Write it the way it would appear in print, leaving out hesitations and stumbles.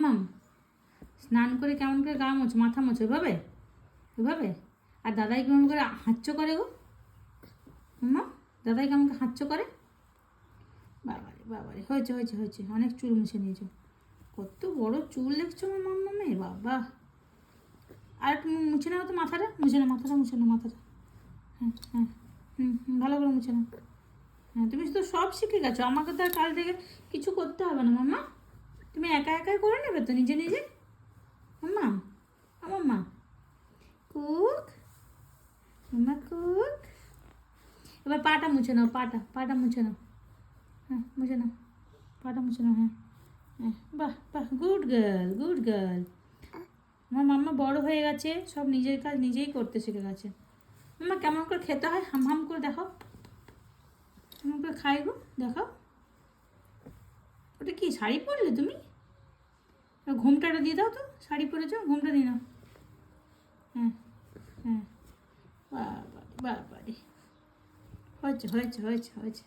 মাম্মাম স্নান করে কেমন করে গা মোছো, মাথা মোছো, এভাবে এভাবে? আর দাদাই কেমন করে হাঁচ্ছ করে গো মাম্মা? দাদাই কেমন করে হাঁচ্ছ করে? বাবারে বাবারে, হয়েছে হয়েছে হয়েছে, অনেক চুল মুছে নিয়েছো। কত বড় চুল দেখছো আমার মাম্মামে, বাবা। আর একটু মুছে নাও তো মাথাটা, মুছে নাও মাথাটা, মুছে নাও মাথাটা। হ্যাঁ হ্যাঁ, ভালো করে মুছে নাও। হ্যাঁ, তুমি তো সব শিখে গেছো, আমাকে তো আর কাল থেকে কিছু করতে হবে না মাম্মা। তুমি একা একাই করে নেবে তো নিজে নিজে। মাম্মা, আমার মা কুক, মাম্মা কুক। এবার পাটা মুছে নাও, পাটা মুছে নাও। হ্যাঁ মুছে নাও, পাটা মুছে নাও। হ্যাঁ হ্যাঁ, বাহ বাহ, গুড গার্ল, গুড গার্ল। আমার মাম্মা বড় হয়ে গেছে, সব নিজের কাজ নিজেই করতে শিখে গেছে। মাম্মা কেমন করে খেতে হয় হাম হাম করে দেখাও, কেমন করে খাই গো দেখাও। ওটা কি শাড়ি পরলে তুমি? ঘোমটাটা দিয়ে দাও তো, শাড়ি পরেছো, ঘোমটা দিয়ে নাও। হ্যাঁ হ্যাঁ, বাবা বাবারে, হয়েছে হয়েছে হয়েছে হয়েছে।